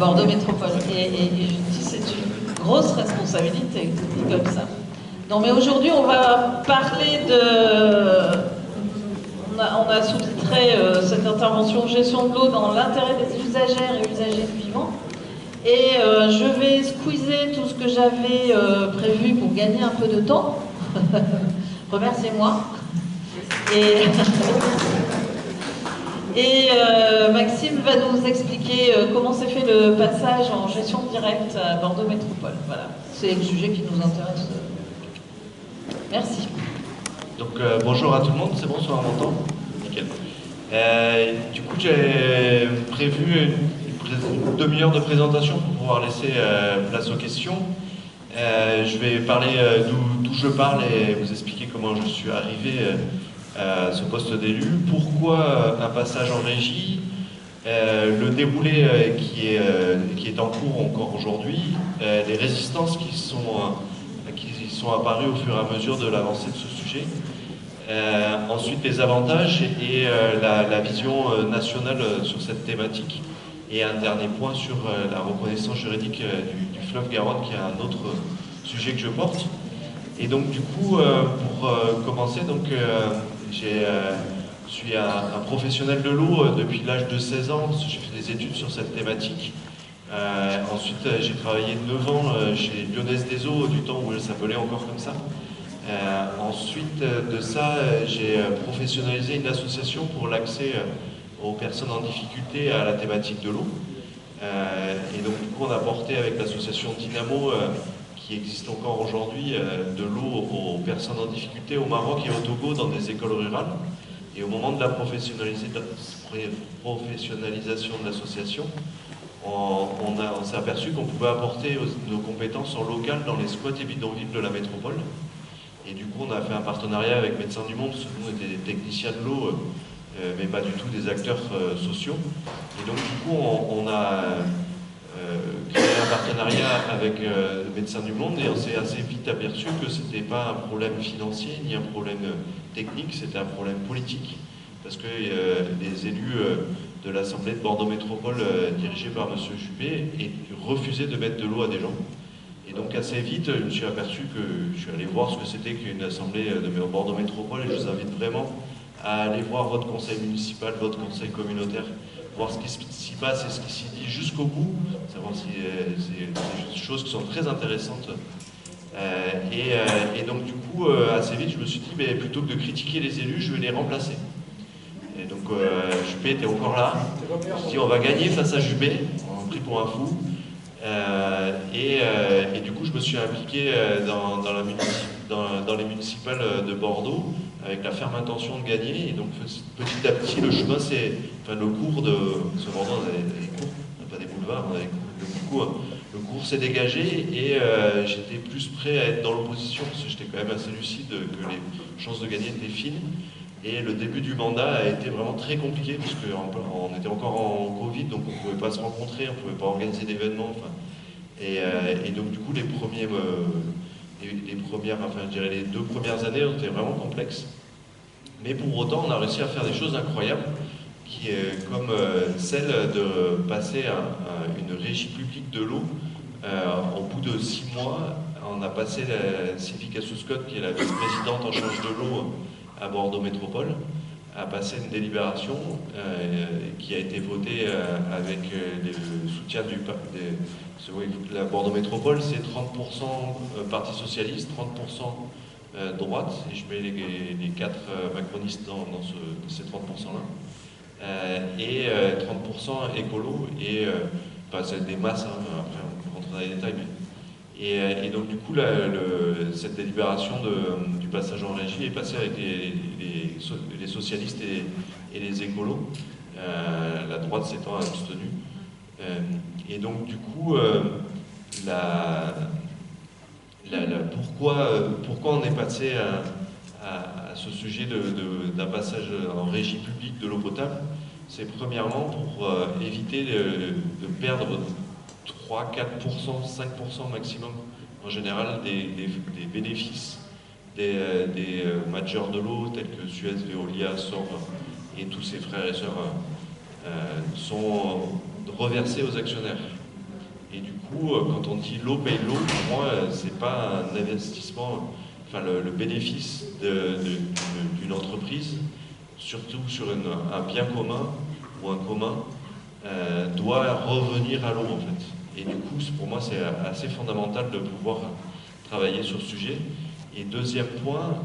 Bordeaux Métropole. Et je dis, c'est une grosse responsabilité, dit comme ça. Non, mais aujourd'hui, on va parler de... On a sous-titré cette intervention gestion de l'eau dans l'intérêt des usagères et usagers du vivant. Et je vais squeezer tout ce que j'avais prévu pour gagner un peu de temps. Remerciez-moi. Et Maxime va nous expliquer comment s'est fait le passage en gestion directe à Bordeaux Métropole. Voilà, c'est le sujet qui nous intéresse. Merci. Donc bonjour à tout le monde, c'est bon, ça m'entend? Nickel. Du coup, j'ai prévu une demi-heure de présentation pour pouvoir laisser place aux questions. Je vais parler d'où je parle et vous expliquer comment je suis arrivé à ce poste d'élu, pourquoi un passage en régie, le déroulé qui est en cours encore aujourd'hui, les résistances qui sont apparues au fur et à mesure de l'avancée de ce sujet, ensuite les avantages et la vision nationale sur cette thématique, et un dernier point sur la reconnaissance juridique du fleuve Garonne, qui est un autre sujet que je porte. Et donc du coup, pour commencer, donc, je suis un professionnel de l'eau depuis l'âge de 16 ans, j'ai fait des études sur cette thématique. Ensuite, j'ai travaillé 9 ans chez Lyonnaise des Eaux, du temps où elle s'appelait encore comme ça. Ensuite de ça, j'ai professionnalisé une association pour l'accès aux personnes en difficulté à la thématique de l'eau. Et donc du coup, on a porté avec l'association Dynamo, qui existe encore aujourd'hui, de l'eau aux personnes en difficulté au Maroc et au Togo dans des écoles rurales. Et au moment de la professionnalisation de l'association, on s'est aperçu qu'on pouvait apporter nos compétences en local dans les squats et bidonvilles de la métropole. Et du coup, on a fait un partenariat avec Médecins du Monde, parce que nous, on était des techniciens de l'eau, mais pas du tout des acteurs sociaux. Et donc, du coup, on a créé un partenariat avec Médecins du Monde, et on s'est assez vite aperçu que ce n'était pas un problème financier, ni un problème technique, c'était un problème politique. Parce que les élus de l'Assemblée de Bordeaux Métropole, dirigés par M. Juppé, refusaient de mettre de l'eau à des gens. Et donc assez vite, je me suis aperçu que je suis allé voir ce que c'était qu'une assemblée de Bordeaux Métropole, et je vous invite vraiment à aller voir votre conseil municipal, votre conseil communautaire, voir ce qui s'y passe et ce qui s'y dit jusqu'au bout, savoir si c'est des choses qui sont très intéressantes. Et donc du coup, assez vite, je me suis dit, mais plutôt que de critiquer les élus, je vais les remplacer. Et donc Juppé était encore là. Je me suis dit, on va gagner face à Juppé, on a pris pour un fou. Et du coup, je me suis impliqué dans les municipales de Bordeaux avec la ferme intention de gagner. Et donc, petit à petit, le chemin, le cours de... Parce que Bordeaux, on a des cours, on n'a pas des boulevards, on a des cours. Le cours s'est dégagé, et j'étais plus prêt à être dans l'opposition, parce que j'étais quand même assez lucide que les chances de gagner étaient fines. Et le début du mandat a été vraiment très compliqué, parce qu'on était encore en Covid, donc on ne pouvait pas se rencontrer, on ne pouvait pas organiser d'événements. Et donc du coup, les 2 premières années ont été vraiment complexes. Mais pour autant, on a réussi à faire des choses incroyables, qui est comme celle de passer à une régie publique de l'eau. Au bout de 6 mois, on a passé Sylvie Cassou-Scott, qui est la vice-présidente en charge de l'eau à Bordeaux Métropole, a passé une délibération qui a été votée avec le soutien la Bordeaux Métropole, c'est 30% Parti Socialiste, 30% droite, et je mets les 4 macronistes dans ces 30%-là, et 30% écolo, et c'est des masses, hein, après on peut rentrer dans les détails, mais... Et donc du coup, cette délibération du passage en régie est passée avec les socialistes et les écolos, la droite s'étant abstenue. Et donc du coup, pourquoi on est passé à ce sujet d'un passage en régie publique de l'eau potable? C'est premièrement pour éviter de perdre 3, 4%, 5% maximum en général des bénéfices des majors de l'eau tels que Suez, Veolia, SOR et tous ses frères et sœurs sont reversés aux actionnaires. Et du coup, quand on dit l'eau paye l'eau, pour moi, c'est pas un investissement, enfin le bénéfice d'une entreprise, surtout sur un bien commun ou un commun, doit revenir à l'eau en fait. Et du coup, pour moi, c'est assez fondamental de pouvoir travailler sur ce sujet. Et deuxième point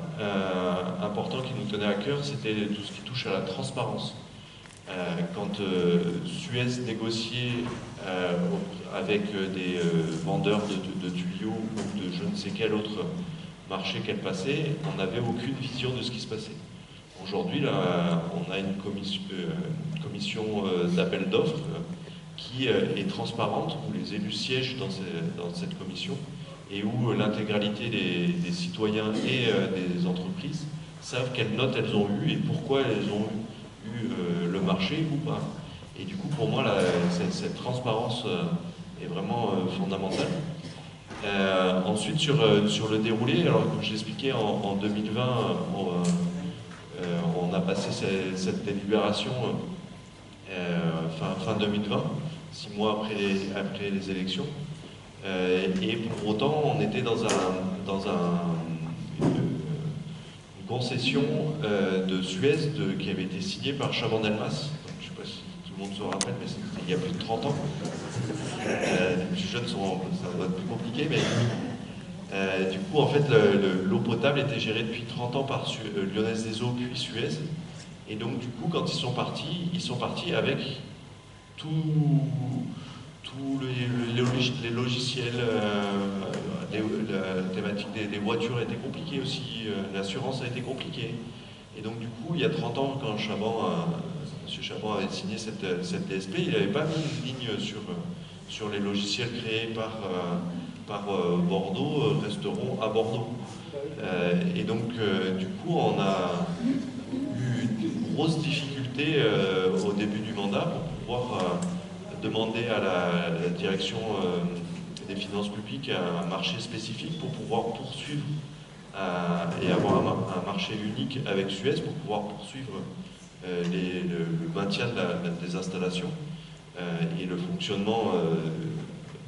important qui nous tenait à cœur, c'était tout ce qui touche à la transparence. Quand Suez négociait avec des vendeurs de tuyaux ou de je ne sais quel autre marché qu'elle passait, on n'avait aucune vision de ce qui se passait. Aujourd'hui, là, on a une commission d'appel d'offres qui est transparente, où les élus siègent dans cette commission et où l'intégralité des citoyens et des entreprises savent quelles notes elles ont eues et pourquoi elles ont eu le marché ou pas. Et du coup, pour moi, cette transparence est vraiment fondamentale. Ensuite, sur le déroulé, alors comme je l'expliquais, en 2020, on a passé cette délibération fin 2020, 6 mois après les élections. Et pour autant, on était dans une concession de Suez qui avait été signée par Chaban-Delmas. Je ne sais pas si tout le monde se rappelle, mais c'était il y a plus de 30 ans. Les plus jeunes, ça va être plus compliqué, mais du coup, en fait, l'eau potable était gérée depuis 30 ans par Lyonnaise des Eaux puis Suez. Et donc, du coup, quand ils sont partis avec tous les logiciels, la thématique des voitures a été compliquée aussi, l'assurance a été compliquée. Et donc, du coup, il y a 30 ans, quand M. Chaban avait signé cette DSP, il n'avait pas mis une ligne sur les logiciels créés par Bordeaux resteront à Bordeaux. Et donc, du coup, on a eu de grosses difficultés au début du mandat pour pouvoir demander à la direction des finances publiques un marché spécifique pour pouvoir poursuivre et avoir un marché unique avec Suez pour pouvoir poursuivre le maintien des installations et le fonctionnement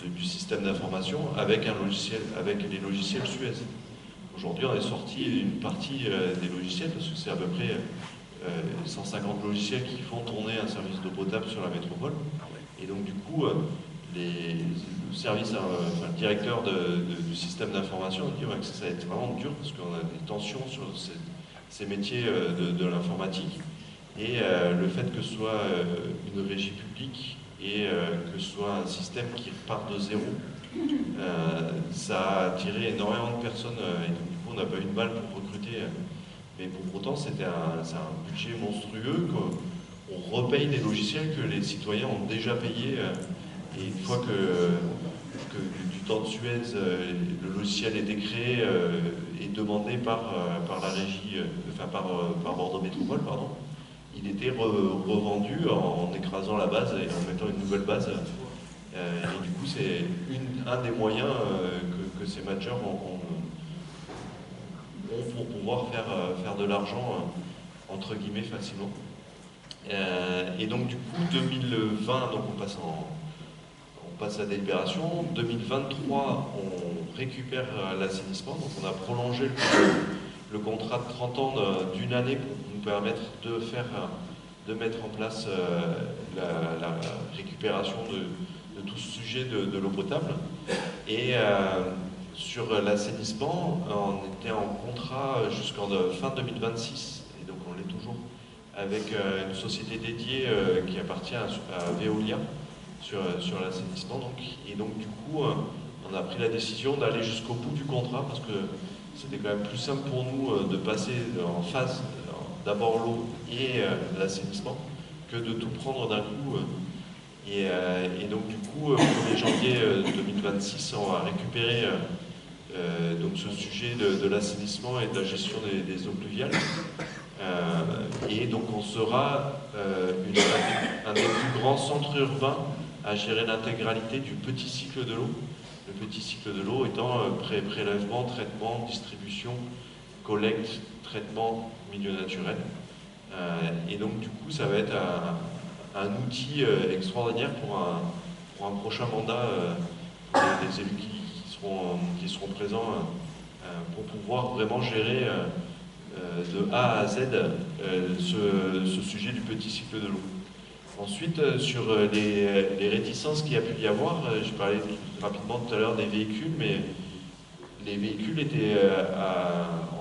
du système d'information avec les logiciels Suez. Aujourd'hui, on est sorti une partie des logiciels, parce que c'est à peu près 150 logiciels qui font tourner un service d'eau potable sur la métropole. Et donc, du coup, le directeur du système d'information dit que ça va être vraiment dur, parce qu'on a des tensions sur ces métiers de l'informatique. Et le fait que ce soit une régie publique et que ce soit un système qui repart de zéro, ça a attiré énormément de personnes et donc du coup on n'a pas eu de mal pour recruter. Mais pour autant c'est un budget monstrueux qu'on repaye des logiciels que les citoyens ont déjà payés. Et une fois que du temps de Suez, le logiciel était créé et demandé par la régie, par Bordeaux Métropole, pardon, il était revendu en écrasant la base et en mettant une nouvelle base. Et du coup, c'est un des moyens que ces managers ont pour pouvoir faire de l'argent, entre guillemets, facilement. Et donc, du coup, 2020, donc on passe à la délibération. 2023, on récupère l'assainissement. Donc, on a prolongé le contrat de 30 ans d'une année pour nous permettre de mettre en place la récupération de tout ce sujet de l'eau potable. Et sur l'assainissement, on était en contrat jusqu'en fin 2026, et donc on l'est toujours, avec une société dédiée qui appartient à Veolia sur l'assainissement. Et donc du coup, on a pris la décision d'aller jusqu'au bout du contrat, parce que c'était quand même plus simple pour nous de passer en phase, d'abord l'eau et l'assainissement, que de tout prendre d'un coup. Et donc du coup, au 1er janvier 2026, on va récupérer donc ce sujet de l'assainissement et de la gestion des eaux pluviales. Et donc on sera un des plus grands centres urbains à gérer l'intégralité du petit cycle de l'eau. Le petit cycle de l'eau étant prélèvement, traitement, distribution, collecte, traitement, milieu naturel. Et donc du coup, ça va être un outil extraordinaire pour pour un prochain mandat les élus qui seront présents pour pouvoir vraiment gérer de A à Z ce sujet du petit cycle de l'eau. Ensuite, sur les réticences qu'il y a pu y avoir, je parlais rapidement tout à l'heure des véhicules, mais les véhicules étaient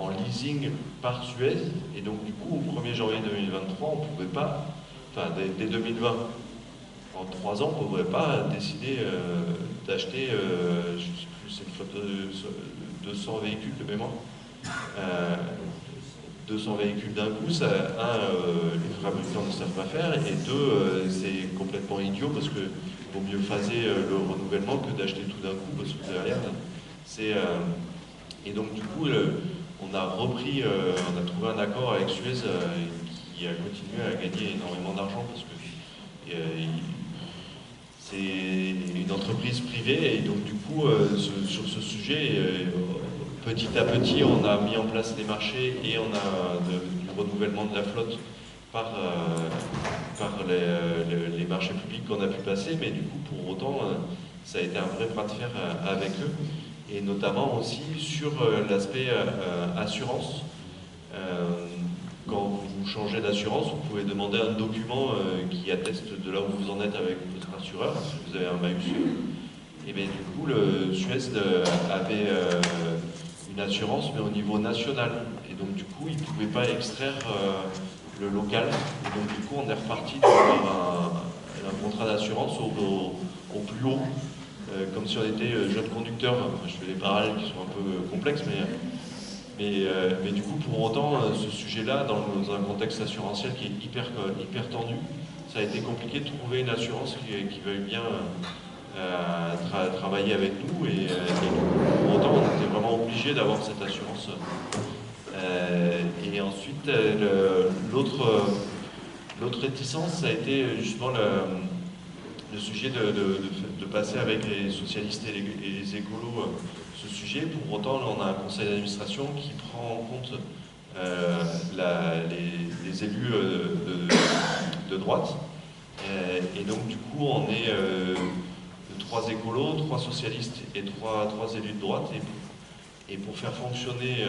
en leasing par Suez, et donc du coup, au 1er janvier 2023, on ne pouvait pas, enfin dès 2020, en 3 ans, on ne pouvait pas décider d'acheter, je ne sais plus, c'est une flotte de 200 véhicules de mémoire. 200 véhicules d'un coup, ça, les fabricants ne savent pas faire, et deux, c'est complètement idiot parce qu'il vaut mieux phaser le renouvellement que d'acheter tout d'un coup, parce que derrière, c'est... et donc du coup, on a repris, on a trouvé un accord avec Suez qui a continué à gagner énormément d'argent parce que c'est une entreprise privée, et donc du coup, sur ce sujet, petit à petit, on a mis en place des marchés et on a du renouvellement de la flotte par les marchés publics qu'on a pu passer, mais du coup, pour autant, ça a été un vrai bras de fer avec eux, et notamment aussi sur l'aspect assurance. Quand vous changez d'assurance, vous pouvez demander un document qui atteste de là où vous en êtes avec votre assureur, si vous avez un MAUCE. Et bien du coup, le Suez avait une assurance, mais au niveau national. Et donc du coup, ils ne pouvaient pas extraire le local. Et donc du coup, on est reparti d'avoir un contrat d'assurance au plus haut, comme si on était jeune conducteur. Enfin, je fais des parallèles qui sont un peu complexes, mais du coup, pour autant, ce sujet-là, dans un contexte assurantiel qui est hyper tendu, ça a été compliqué de trouver une assurance qui veuille bien travailler avec nous, et pour autant, on était vraiment obligé d'avoir cette assurance. Et ensuite, l'autre réticence, ça a été justement le sujet de passer avec les socialistes et les écolos ce sujet. Pour autant, on a un conseil d'administration qui prend en compte les élus de droite. Et donc, du coup, on est 3 écolos, 3 socialistes et 3 élus de droite. Et pour faire fonctionner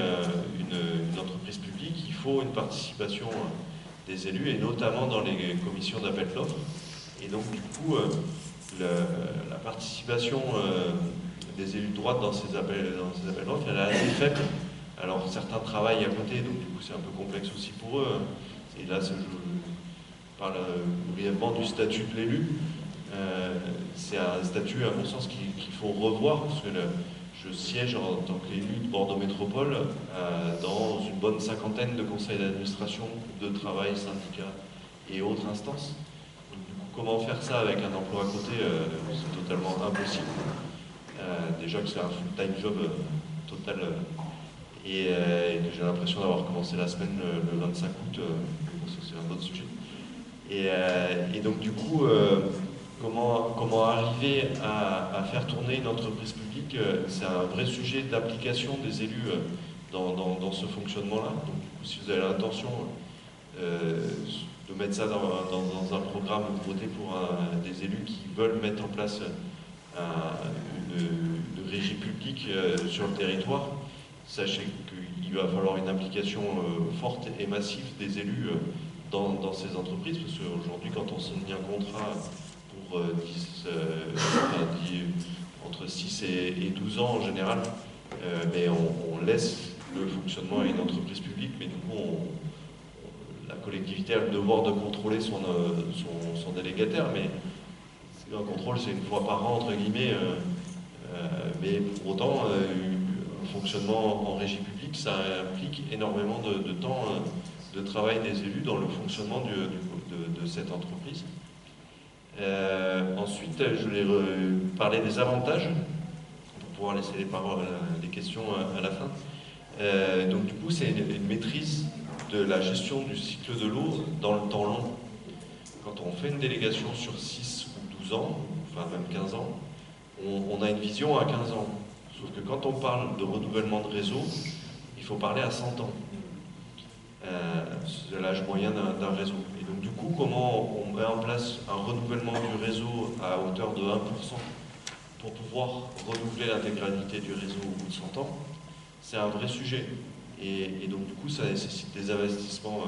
une entreprise publique, il faut une participation des élus, et notamment dans les commissions d'appel d'offres. Et donc, du coup, la participation des élus de droite dans ces appels d'offres, elle est assez faible. Alors, certains travaillent à côté, donc du coup, c'est un peu complexe aussi pour eux. Et là, je parle brièvement du statut de l'élu. C'est un statut, à mon sens, qu'il faut revoir, parce que je siège en tant qu'élu de Bordeaux Métropole dans une bonne 50aine de conseils d'administration, de travail, syndicats et autres instances. Donc, du coup, comment faire ça avec un emploi à côté, c'est totalement impossible. Déjà que c'est un full-time job total, et que j'ai l'impression d'avoir commencé la semaine le 25 août, ça c'est un autre sujet. Et donc du coup, comment arriver à faire tourner une entreprise publique, c'est un vrai sujet d'application des élus dans ce fonctionnement-là. Donc du coup, si vous avez l'intention de mettre ça dans un programme, de voter pour des élus qui veulent mettre en place une régie publique sur le territoire, sachez qu'il va falloir une implication forte et massive des élus dans ces entreprises, parce qu'aujourd'hui, quand on signe un contrat pour entre 6 et 12 ans en général, mais on laisse le fonctionnement à une entreprise publique, mais du coup, la collectivité a le devoir de contrôler son délégataire, mais un contrôle, c'est une fois par an, entre guillemets, mais pour autant, un fonctionnement en régie publique, ça implique énormément de temps de travail des élus dans le fonctionnement de cette entreprise. Ensuite, je voulais parler des avantages, pour pouvoir laisser les questions à la fin. Donc du coup, c'est une maîtrise de la gestion du cycle de l'eau dans le temps long. Quand on fait une délégation sur 6 ou 12 ans, enfin même 15 ans, on a une vision à 15 ans. Sauf que quand on parle de renouvellement de réseau, il faut parler à 100 ans. C'est l'âge moyen d'un réseau. Et donc du coup, comment met en place un renouvellement du réseau à hauteur de 1% pour pouvoir renouveler l'intégralité du réseau au bout de 100 ans, c'est un vrai sujet. Et donc du coup, ça nécessite des investissements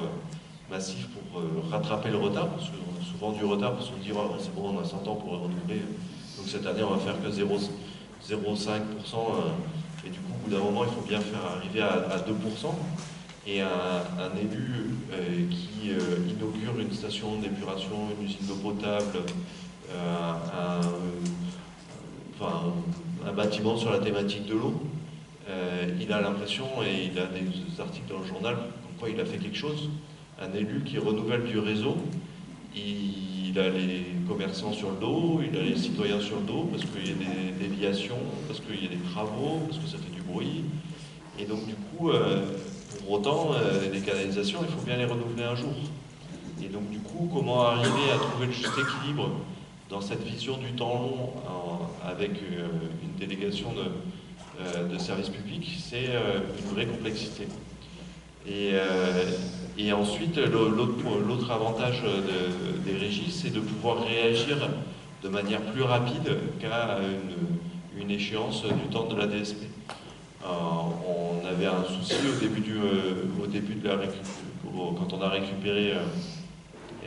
massifs pour rattraper le retard, parce qu'on a souvent du retard, parce qu'on dit oh, c'est bon, on a 100 ans pour renouveler, donc cette année on va faire que 0,5%, et du coup, au bout d'un moment, il faut bien faire arriver à 2%. Et un élu qui inaugure une station d'épuration, une usine d'eau potable, un bâtiment sur la thématique de l'eau, il a l'impression, et il a des articles dans le journal, comme quoi il a fait quelque chose. Un élu qui renouvelle du réseau, il a les commerçants sur le dos, il a les citoyens sur le dos, parce qu'il y a des déviations, parce qu'il y a des travaux, parce que ça fait du bruit. Et donc du coup, pour autant, les canalisations, il faut bien les renouveler un jour. Et donc du coup, comment arriver à trouver le juste équilibre dans cette vision du temps long avec une délégation de services publics, c'est une vraie complexité. Et ensuite, l'autre avantage des régies, c'est de pouvoir réagir de manière plus rapide qu'à une échéance du temps de la DSP. On avait un souci au début de la quand on a récupéré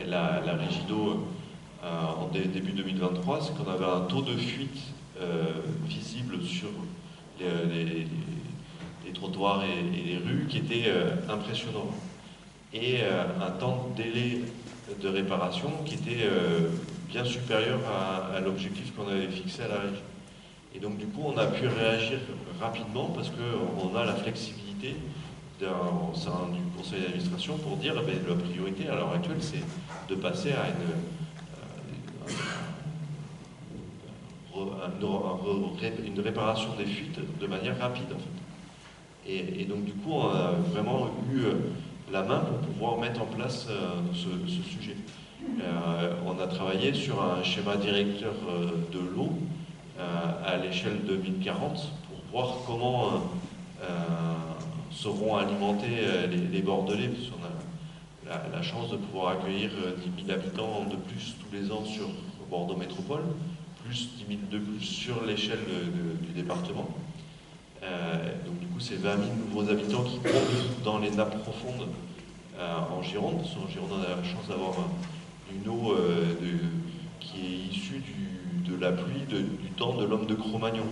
la régie d'eau en début 2023, c'est qu'on avait un taux de fuite visible sur les trottoirs et les rues qui était impressionnant. Et un temps de délai de réparation qui était bien supérieur à l'objectif qu'on avait fixé à la régie. Et donc du coup, on a pu réagir rapidement parce qu'on a la flexibilité du conseil d'administration pour dire que la priorité à l'heure actuelle, c'est de passer à une réparation des fuites de manière rapide en fait. Et donc du coup, on a vraiment eu la main pour pouvoir mettre en place ce sujet. On a travaillé sur un schéma directeur de l'eau à l'échelle 2040 pour voir comment seront alimentés les bordelais, parce qu'on a la chance de pouvoir accueillir 10 000 habitants de plus tous les ans sur Bordeaux Métropole, plus 10 000 de plus sur l'échelle du département. Donc du coup, c'est 20 000 nouveaux habitants qui comptent dans les nappes profondes en Gironde, parce qu'en Gironde, on a la chance d'avoir une eau qui est issue de la pluie du temps de l'homme de Cro-Magnon,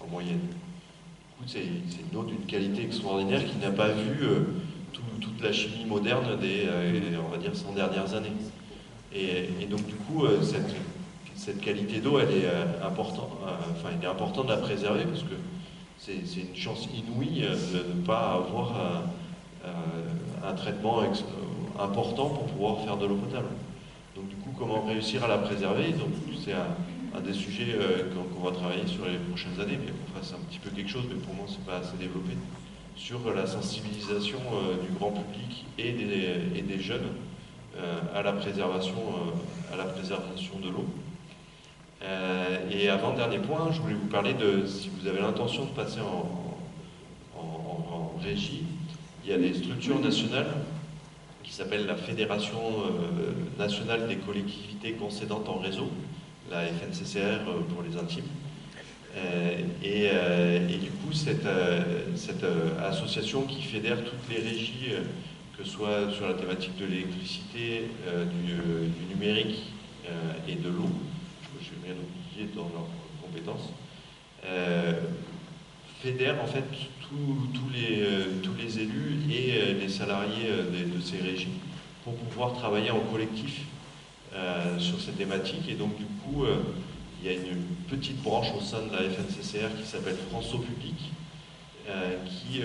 en moyenne. Du coup, c'est une eau d'une qualité extraordinaire qui n'a pas vu toute la chimie moderne des, on va dire, 100 dernières années. Et donc, du coup, cette qualité d'eau, elle est il est important de la préserver parce que c'est une chance inouïe de ne pas avoir un traitement important pour pouvoir faire de l'eau potable. Donc du coup, comment réussir à la préserver? Donc c'est un des sujets qu'on va travailler sur les prochaines années, mais qu'on fasse un petit peu quelque chose, mais pour moi c'est pas assez développé, sur la sensibilisation du grand public et des jeunes à la préservation de l'eau. Et avant-dernier point, je voulais vous parler de, si vous avez l'intention de passer en régie, il y a des structures nationales qui s'appellent la Fédération nationale des collectivités concédantes en réseau, la FNCCR pour les intimes. Et du coup, cette association qui fédère toutes les régies, que ce soit sur la thématique de l'électricité, du numérique et de l'eau, je vais rien oublier dans leurs compétences, fédère en fait tous les élus et les salariés de ces régies pour pouvoir travailler en collectif sur ces thématiques. Et donc du coup, il y a une petite branche au sein de la FNCCR qui s'appelle France Eau Publique, qui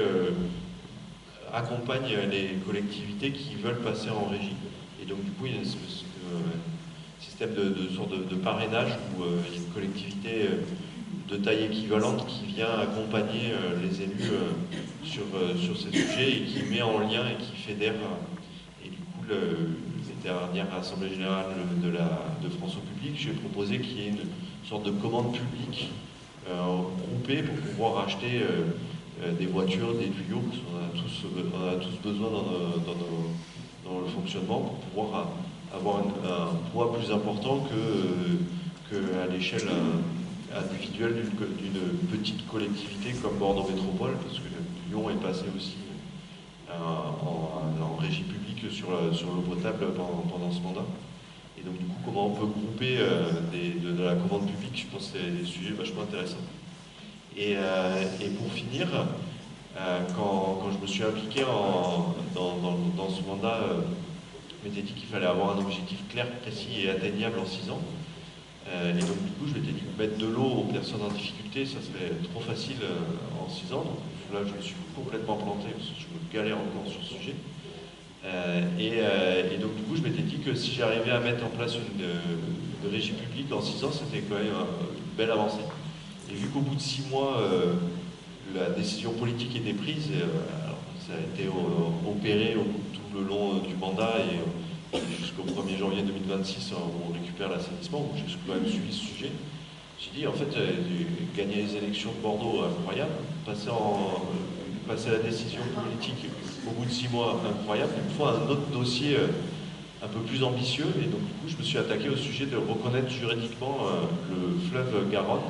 accompagne les collectivités qui veulent passer en régie. Et donc du coup, il y a une espèce de système de parrainage où il y a une collectivité de taille équivalente qui vient accompagner les élus sur ces sujets et qui met en lien et qui fédère. Et du coup, les dernières assemblées générales de France Eau Publique, j'ai proposé qu'il y ait une sorte de commande publique groupée pour pouvoir acheter des voitures, des tuyaux, parce qu'on a tous besoin dans le fonctionnement pour pouvoir avoir un poids plus important qu'à l'échelle individuelle d'une petite collectivité comme Bordeaux Métropole, parce que Lyon est passé aussi en régie publique sur l'eau potable pendant ce mandat. Et donc du coup, comment on peut grouper de la commande publique, je pense que c'est des sujets vachement intéressants. Et pour finir, quand je me suis impliqué dans ce mandat, je m'étais dit qu'il fallait avoir un objectif clair, précis et atteignable en 6 ans. Et donc du coup, je m'étais dit que mettre de l'eau aux personnes en difficulté, ça serait trop facile en 6 ans. Donc là, je me suis complètement planté, parce que je me galère encore sur ce sujet. Et donc du coup, je m'étais dit que si j'arrivais à mettre en place une régie publique en 6 ans, c'était quand même une belle avancée. Et vu qu'au bout de 6 mois, la décision politique était prise, alors ça a été opéré tout le long du mandat et jusqu'au 1er janvier 2026, on récupère l'assainissement, donc j'ai quand même suivi ce sujet. J'ai dit, en fait, gagner les élections de Bordeaux, incroyable, passer la décision politique au bout de 6 mois, incroyable, il me faut un autre dossier un peu plus ambitieux, et donc du coup je me suis attaqué au sujet de reconnaître juridiquement le fleuve Garonne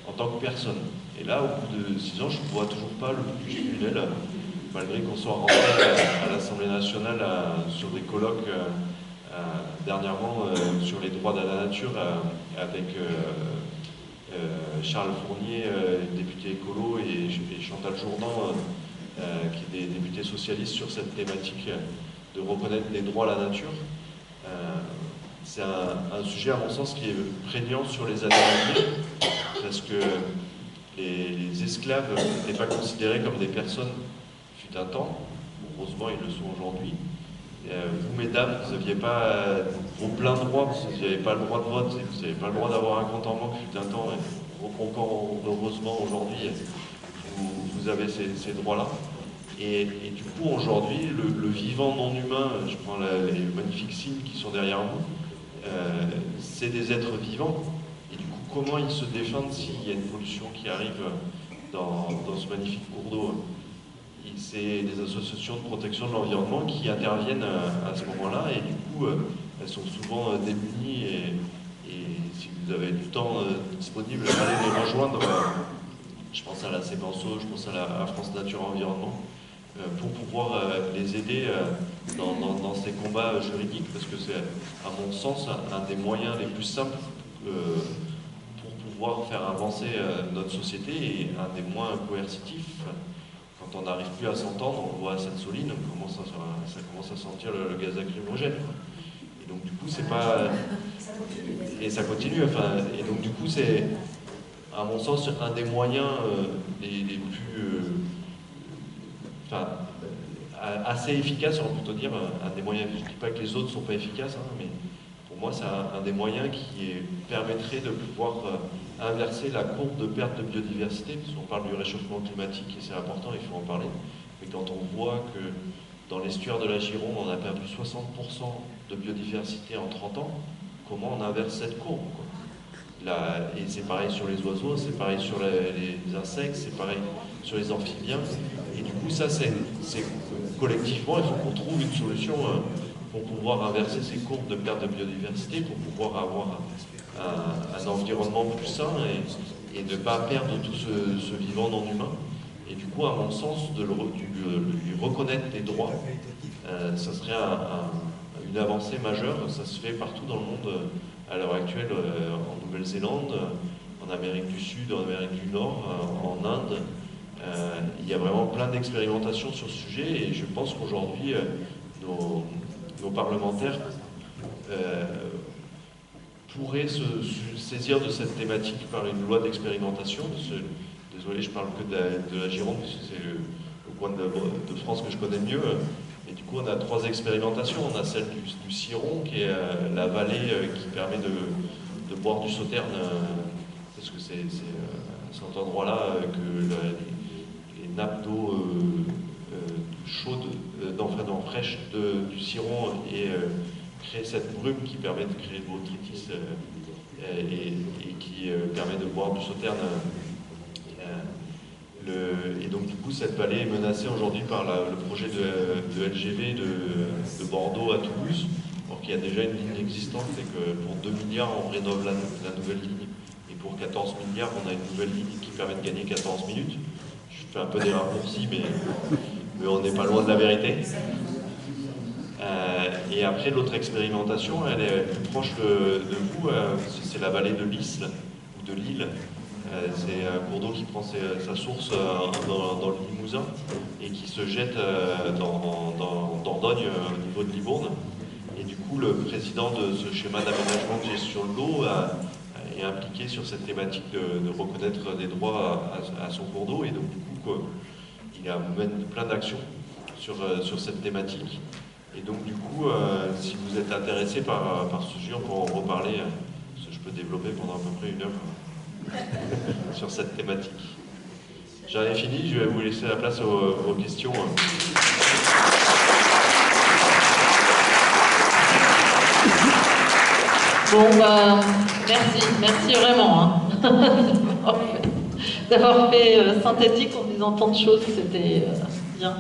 en tant que personne. Et là, au bout de 6 ans, je ne vois toujours pas le bout du tunnel, malgré qu'on soit rentré à l'Assemblée nationale sur des colloques dernièrement sur les droits de la nature avec Charles Fournier, député écolo, et Chantal Jourdan, qui est des députés socialistes sur cette thématique de reconnaître les droits à la nature. C'est un sujet, à mon sens, qui est prégnant sur les années à venir, parce que les esclaves n'étaient pas considérés comme des personnes fut un temps, heureusement ils le sont aujourd'hui. Vous, mesdames, vous n'aviez pas vos pleins droits, parce que vous n'avez pas le droit de vote, vous n'avez pas le droit d'avoir un compte en banque fut un temps, et encore heureusement aujourd'hui, vous avez ces droits-là. Et du coup, aujourd'hui, le vivant non humain, je prends les magnifiques signes qui sont derrière vous, c'est des êtres vivants. Et du coup, comment ils se défendent s'il y a une pollution qui arrive dans ce magnifique cours d'eau? C'est des associations de protection de l'environnement qui interviennent à ce moment-là, et du coup, elles sont souvent démunies, et si vous avez du temps disponible, allez les rejoindre. Je pense à la CEPANSO, je pense à la France Nature Environnement, pour pouvoir les aider dans ces combats juridiques, parce que c'est, à mon sens, un des moyens les plus simples pour pouvoir faire avancer notre société, et un des moins coercitifs. Quand on n'arrive plus à s'entendre, on voit à Sainte-Soline, ça commence à sentir le gaz lacrymogène. Et donc du coup, c'est pas... Et ça continue, enfin... Et donc du coup, c'est, à mon sens, un des moyens les plus... enfin, assez efficaces, on peut plutôt dire, un des moyens... Je ne dis pas que les autres ne sont pas efficaces, hein, mais pour moi, c'est un des moyens qui permettrait de pouvoir inverser la courbe de perte de biodiversité, parce qu'on parle du réchauffement climatique et c'est important, il faut en parler. Mais quand on voit que dans l'estuaire de la Gironde, on a perdu 60% de biodiversité en 30 ans, comment on inverse cette courbe, quoi? Et c'est pareil sur les oiseaux, c'est pareil sur les insectes, c'est pareil sur les amphibiens. Et du coup, ça, c'est collectivement, il faut qu'on trouve une solution pour pouvoir inverser ces courbes de perte de biodiversité, pour pouvoir avoir un environnement plus sain et ne pas perdre tout ce vivant non humain. Et du coup, à mon sens, de lui reconnaître les droits, ça serait une avancée majeure. Ça se fait partout dans le monde à l'heure actuelle, en Nouvelle-Zélande, en Amérique du Sud, en Amérique du Nord, en Inde. Il y a vraiment plein d'expérimentations sur ce sujet, et je pense qu'aujourd'hui, nos parlementaires pourraient se saisir de cette thématique par une loi d'expérimentation. Désolé, je parle que de la Gironde, puisque c'est le coin de France que je connais mieux. Et du coup, on a 3 expérimentations. On a celle du Ciron, qui est la vallée qui permet de boire du sauterne, parce que c'est à cet endroit-là que les nappes d'eau chaude, fraîche du Ciron crée cette brume qui permet de créer de botrytis et qui permet de boire du sauterne. Et donc du coup, cette vallée est menacée aujourd'hui par le projet de LGV de Bordeaux à Toulouse. alors qu'il y a déjà une ligne existante et que pour 2 milliards, on rénove la nouvelle ligne. Et pour 14 milliards, on a une nouvelle ligne qui permet de gagner 14 minutes. Je fais un peu des raccourcis, mais on n'est pas loin de la vérité. Et après, l'autre expérimentation, elle est plus proche de vous, c'est la vallée de l'Isle, ou de l'Île. C'est un cours d'eau qui prend sa source dans le Limousin et qui se jette dans Dordogne au niveau de Libourne. Et du coup, le président de ce schéma d'aménagement de gestion de l'eau est impliqué sur cette thématique de reconnaître des droits à son cours d'eau. Et donc, du coup, il mène plein d'actions sur cette thématique. Et donc, du coup, si vous êtes intéressé par ce sujet, on peut en reparler. Parce que je peux développer pendant à peu près 1 heure sur cette thématique. J'en ai fini, je vais vous laisser la place aux questions. Bon, bah, merci vraiment hein, d'avoir fait synthétique en disant tant de choses, c'était bien.